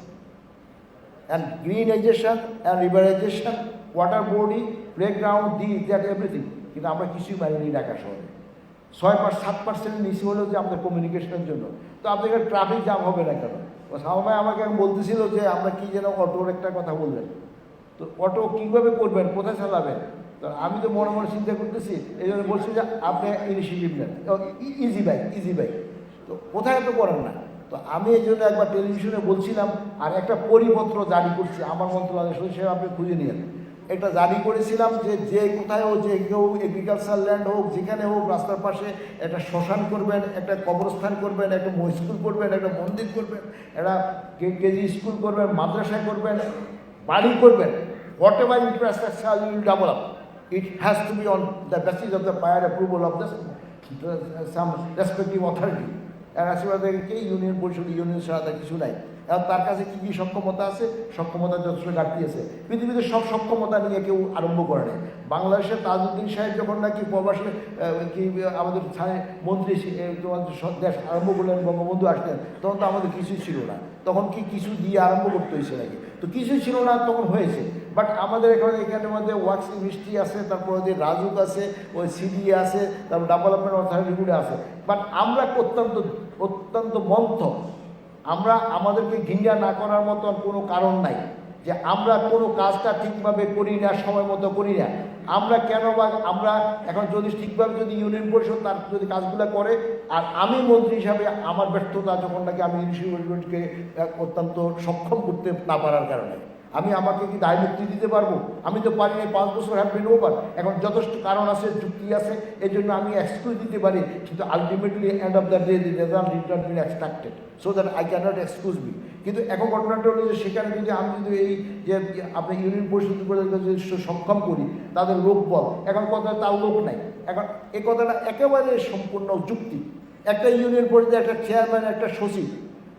and greenization and riverization, water body, playground, this that everything. কিন্তু আমরা কিছুই মানিনি ঢাকা শহরে। 6-7% নিচে হলো যে আমাদের কমিউনিকেশনের জন্য। তো আপনাদের ট্রাফিক জ্যাম হবে না কেন? সালমাই আমাকে বলতেছিল যে আমরা কি যেন অটোর একটা কথা বললেন, তো অটো কীভাবে করবেন, কোথায় চালাবেন? তো আমি তো মনে মনে চিন্তা করতেছি, এই জন্য বলছি যে আপনি ইনিশিয়েটিভ নেন, ইজি বাইক, তো কোথায় তো করেন না। তো আমি এই জন্য একবার টেলিভিশনে বলছিলাম, আর একটা পরিপত্র জারি করছি আমার মন্ত্রণালয়, সে আপনি খুঁজে নিয়েন। একটা জারি করেছিলাম যে কোথায় হোক, যে কেউ এগ্রিকালচার ল্যান্ড হোক, যেখানে হোক, রাস্তার পাশে একটা শ্মশান করবেন, একটা কবরস্থান করবেন, একটা স্কুল করবেন, একটা মন্দির করবেন, একটা কেজি স্কুল করবেন, মাদ্রাসা করবেন, বাড়ি করবেন, whatever infrastructure you will develop, it has to be on the basis of the prior approval of some respective authority. আর আশীর্বাদ ইউনিয়ন পরিষদ, ইউনিয়ন সহায়তা কিছু নাই। এবং তার কাছে কী কী সক্ষমতা আছে, সক্ষমতা যথেষ্ট ঘাটতি আছে। পৃথিবীতে সব সক্ষমতা নিয়ে কেউ আরম্ভ করে নেয়। বাংলাদেশের তাজউদ্দিন সাহেব যখন নাকি প্রবাসী কি আমাদের মন্ত্রী দেশ আরম্ভ করলেন, বঙ্গবন্ধু আসলেন, তখন তো আমাদের কিছুই ছিল না। তখন কি কিছু দিয়ে আরম্ভ করতে হয়েছে নাকি? তো কিছুই ছিল না, তখন হয়েছে। বাট আমাদের এখানের মধ্যে ওয়াক্স মিষ্টি আছে, তারপর ওদের রাজুক আছে, ওই সিডি আছে, তারপর ডেভেলপমেন্ট অথরিটিগুলো আছে। বাট আমরা অত্যন্ত মন্থ, আমরা আমাদেরকে ঘৃণা না করার মতো কোনো কারণ নাই। যে আমরা কোনো কাজটা ঠিকভাবে করি না, সময় মতো করি না। আমরা কেন বা আমরা এখন যদি ঠিকভাবে যদি ইউনিয়ন পরিষদ তার যদি কাজগুলো করে, আর আমি মন্ত্রী হিসাবে আমার ব্যর্থতা যখন নাকি আমি ইউনিয়ন পরিষদকে অত্যন্ত সক্ষম করতে না পারার কারণে আমি আমাকে কি দায় মুক্তি দিতে পারবো? আমি তো পারি না, 5 বছর হ্যাভ বিন ওভার। এখন যথেষ্ট কারণ আছে, যুক্তি আছে, এই জন্য আমি এক্সকিউজ দিতে পারি, কিন্তু ultimately end of the day the result did not been extracted, so that I can not excuse me. কিন্তু এখন ঘটনাটা হলো যে সেখানে যদি আমি যদি এই যে আপনি ইউনিয়ন পরিষদ করে যদি সক্ষম করি তাদের লোক বল, এখন কথা তার লোক নাই। এখন এই কথাটা একেবারে সম্পূর্ণ যুক্তি। একটা ইউনিয়ন পরিষদে একটা চেয়ারম্যান, একটা সচিব,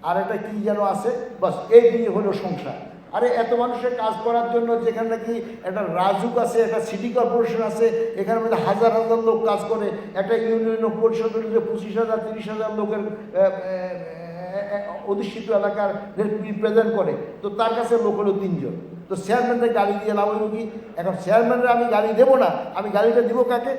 আর একটা কী যেন আছে, বাস এই দিয়ে হলো সংসার। আরে এত মানুষের কাজ করার জন্য যেখানে নাকি একটা রাজুক আছে, একটা সিটি কর্পোরেশন আছে, এখানে মধ্যে হাজার হাজার লোক কাজ করে, একটা ইউনিয়ন পরিষদের যে 25,000 30,000 লোকের অধিষ্ঠিত এলাকার রিপ্রেজেন্ট করে, তো তার কাছে লোক হলো 3 জন। তো চেয়ারম্যানরা গাড়ি দিয়ে লাভ হইব কি? এখন চেয়ারম্যানরা আমি গাড়ি দেবো না, আমি গাড়িটা দিব কাকে?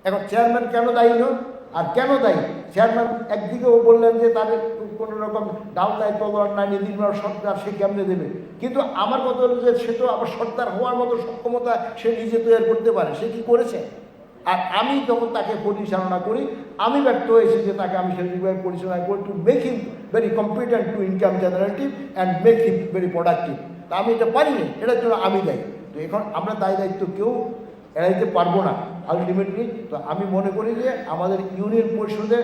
এখন চেয়ারম্যান কেন দায়ী নয়? আর কেন দায়ী? চেয়ারম্যান একদিকেও বললেন যে তাদের কোনো রকম ডাউন নাই, তলোয়ার নাই, নির্মাণ সরকার, সে কেমনে দেবে? কিন্তু আমার কথা হলো যে সে তো আবার সর্দার হওয়ার মতো সক্ষমতা সে নিজে তৈরি করতে পারে, সে কি করেছে? আর আমি যখন তাকে পরিচালনা করি, আমি ব্যর্থ হয়েছি যে তাকে আমি সেইভাবে পরিচালনা করি to make him very competent two income generative and make him very productive. তা আমি এটা পারিনি, এটার জন্য আমি দায়ী। তো এখন আমরা দায়িত্ব কেউ এড়াইতে পারবো না আলটিমেটলি। তো আমি মনে করি যে আমাদের ইউনিয়ন পরিষদের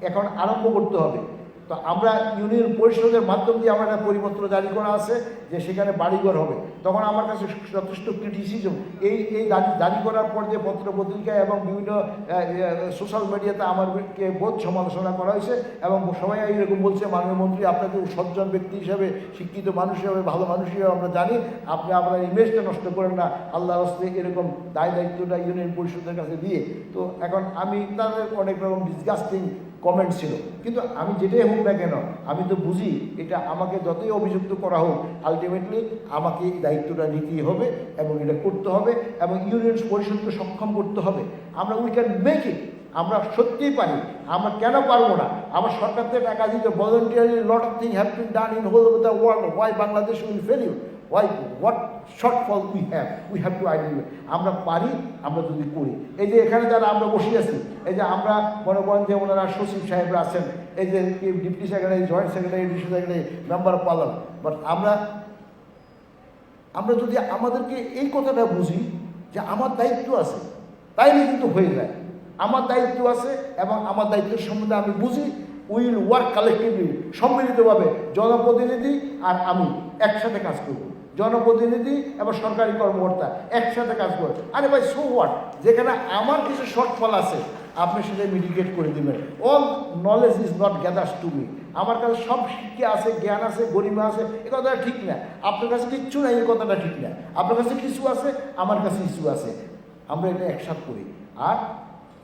এখন আরম্ভ করতে হবে। তো আমরা ইউনিয়ন পরিষদের মাধ্যম দিয়ে আমার একটা পরিপত্র জারি করা আছে যে সেখানে বাড়িঘর হবে। তখন আমার কাছে যথেষ্ট ক্রিটিসিজম এই জারি করার পর যে পত্র পত্রিকা এবং বিভিন্ন সোশ্যাল মিডিয়াতে আমাকে বোধ সমালোচনা করা হয়েছে, এবং সবাই এরকম বলছে, মাননীয় মন্ত্রী আপনাকে সজ্জন ব্যক্তি হিসাবে, শিক্ষিত মানুষ হিসাবে, ভালো মানুষ হিসাবে আমরা জানি, আপনি আপনার ইমেজটা নষ্ট করেন না, আল্লাহর হস্তে এরকম দায়িত্বটা ইউনিয়ন পরিষদের কাছে দিয়ে। তো এখন আমি তাদের অনেক রকম ডিসগাস্টিং কমেন্ট ছিল, কিন্তু আমি যেটাই হোক না কেন আমি তো বুঝি এটা আমাকে যতই অভিযুক্ত করা হোক আলটিমেটলি আমাকে এই দায়িত্বটা নিতেই হবে এবং এটা করতে হবে এবং ইউনিয়ন পরিষদকে সক্ষম করতে হবে। আমরা উই ক্যান মেক ইট, আমরা সত্যিই পারি। আমরা কেন পারবো না? আমার সরকার থেকে টাকা দিতে voluntarily lot of thing have been done in whole over the world. Why Bangladesh will fail you? Why? What shortfall we have to identify. আমরা পারি, আমরা যদি করি। এই যে এখানে যারা আমরা বসে আছি, এই যে আমরা মনে করেন যে ওনারা সচিব সাহেবরা আছেন, এই যে deputy secretary, joint secretary, district secretary, member of parliament, but আমরা যদি আমাদেরকে এই কথাটা বুঝি যে আমার দায়িত্ব আছে, তাইলে কিন্তু হয়ে যায়। আমার দায়িত্ব আছে এবং আমার দায়িত্বের সম্বন্ধে আমি বুঝি। উইল ওয়ার্ক কালেক্টিভলি, সম্মিলিতভাবে জনপ্রতিনিধি আর আমি একসাথে কাজ করব। জনপ্রতিনিধি এবং সরকারি কর্মকর্তা একসাথে কাজ করে। আরে ভাই, সো হোয়াট? যেখানে আমার কিছু শর্টফল আছে আপনি সেটা মিটিগেট করে দেবেন। All knowledge is not gathers to me. আমার কাছে সব শিক্ষা আছে, জ্ঞান আছে, গরিমা আছে, এ কথাটা ঠিক না। আপনার কাছে কিচ্ছু নাই, এই কথাটা ঠিক না। আপনার কাছে কিছু আছে, আমার কাছে কিছু আছে, আমরা এটা একসাথে করি। আর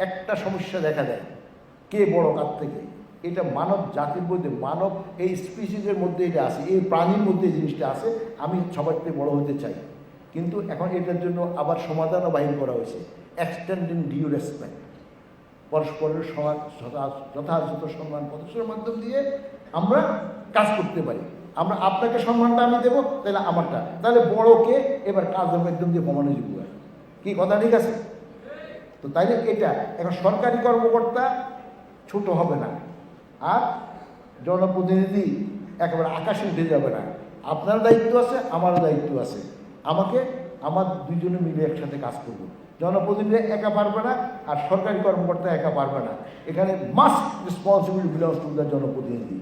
একটা সমস্যা দেখা যায়, কে বড় কার থেকে, এটা মানব জাতির মধ্যে, মানব এই স্পিসিসের মধ্যে এটা আছে, এই প্রাণীর মধ্যে এই জিনিসটা আছে। আমি সবার থেকে বড় হতে চাই, কিন্তু এখন এটার জন্য আবার সমাধানও বাহির করা হয়েছে, এক্সটেন্ডিং ডিউ রেসপেক্ট, পরস্পরের যথাযথ সম্মান প্রদর্শনের মাধ্যম দিয়ে আমরা কাজ করতে পারি। আমরা আপনাকে সম্মানটা আমি দেবো, তাহলে আমারটা, তাহলে বড়কে এবার কাজের মাধ্যম দিয়ে কমানো যোগ্য। কি কথা ঠিক আছে? তো তাইলে এটা এখন সরকারি কর্মকর্তা ছোট হবে না, আর জনপ্রতিনিধি একেবারে আকাশে উঠে যাবে না। আপনার দায়িত্ব আছে, আমারও দায়িত্ব আছে। আমার দুইজনে মিলে একসাথে কাজ করব। জনপ্রতিনিধি একা পারবে না, আর সরকারি কর্মকর্তা একা পারবে না। এখানে must responsibility belongs to the জনপ্রতিনিধি,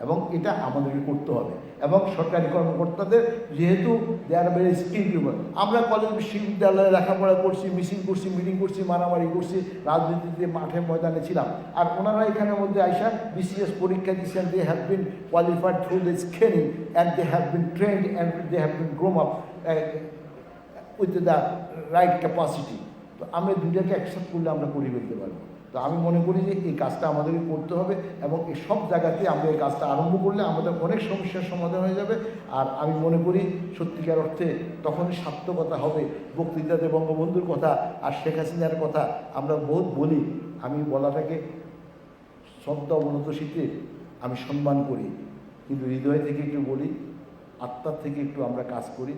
এবং এটা আমাদেরকে করতে হবে। এবং সরকারি কর্মকর্তাদের যেহেতু দে আর ভেরি স্কিল পিপল, আমরা কলেজ বিশ্ববিদ্যালয়ে লেখাপড়া করছি, মিছিল করছি, মিটিং করছি, মারামারি করছি, রাজনীতিতে মাঠে ময়দানে ছিলাম, আর ওনারা এখানের মধ্যে আইসা বিসিএস পরীক্ষা দিচ্ছেন। They have been qualified through the scaling and they have been trained and they have been grown up with the right capacity. তো আমরা দুটাকে একসাথে করলে আমরা করে ফেলতে পারবো। তো আমি মনে করি যে এই কাজটা আমাদেরকে করতে হবে, এবং এই সব জায়গাতে আমরা এই কাজটা আরম্ভ করলে আমাদের অনেক সমস্যার সমাধান হয়ে যাবে। আর আমি মনে করি সত্যিকার অর্থে তখনই সার্থকতা হবে। বক্তৃতাতে বঙ্গবন্ধুর কথা আর শেখ হাসিনার কথা আমরা বহুত বলি, আমি বলাটাকে শ্রদ্ধা অবনত শীতে আমি সম্মান করি, কিন্তু হৃদয় থেকে একটু বলি, আত্মা থেকে একটু আমরা কাজ করি,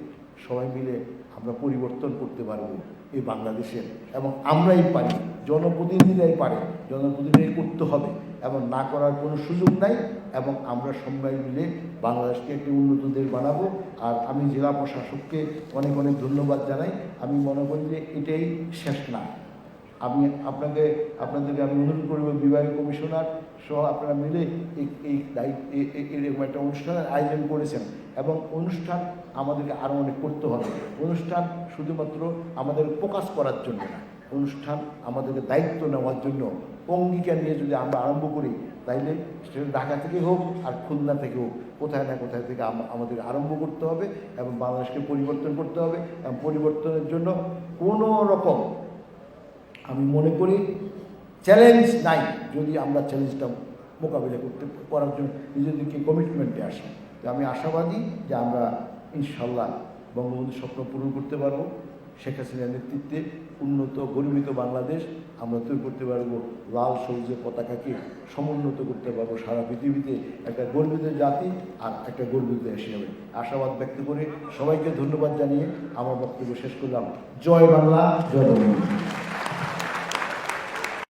সবাই মিলে আমরা পরিবর্তন করতে পারবো এই বাংলাদেশের, এবং আমরাই পারি, জনপ্রতিনিধিরাই পারে, জনপ্রতিনিধি করতে হবে এবং না করার কোনো সুযোগ নাই। এবং আমরা সবাই মিলে বাংলাদেশকে একটি উন্নত দেশ বানাবো। আর আমি জেলা প্রশাসককে অনেক অনেক ধন্যবাদ জানাই। আমি মনে করি যে এটাই শেষ না। আমি আপনাদেরকে আমি অনুরোধ করব, বিভাগীয় কমিশনার সহ আপনারা মিলে এই এরকম একটা অনুষ্ঠানের আয়োজন করেছেন, এবং অনুষ্ঠান আমাদেরকে আরও অনেক করতে হবে। অনুষ্ঠান শুধুমাত্র আমাদের প্রকাশ করার জন্য না, অনুষ্ঠান আমাদেরকে দায়িত্ব নেওয়ার জন্য অঙ্গীকার নিয়ে যদি আমরা আরম্ভ করি, তাইলে সেটা ঢাকা থেকে হোক আর খুলনা থেকে হোক, কোথায় না কোথায় থেকে আমাদের আরম্ভ করতে হবে এবং বাংলাদেশকে পরিবর্তন করতে হবে। এবং পরিবর্তনের জন্য কোনো রকম আমি মনে করি চ্যালেঞ্জ নাই, যদি আমরা চ্যালেঞ্জটা মোকাবিলা করার জন্য নিজেদেরকে কমিটমেন্টে আসি। তো আমি আশাবাদী যে আমরা ইনশাল্লাহ বঙ্গবন্ধুর স্বপ্ন পূরণ করতে পারবো। শেখ হাসিনার নেতৃত্বে উন্নত গর্বিত বাংলাদেশ আমরা তৈরি করতে পারবো। লাল সবুজের পতাকাকে সমুন্নত করতে পারবো সারা পৃথিবীতে, একটা গর্বিত জাতি আর একটা গর্বিত দেশ হিসেবে আশাবাদ ব্যক্ত করে সবাইকে ধন্যবাদ জানিয়ে আমার বক্তব্য শেষ করলাম। জয় বাংলা, জয় বঙ্গবন্ধু।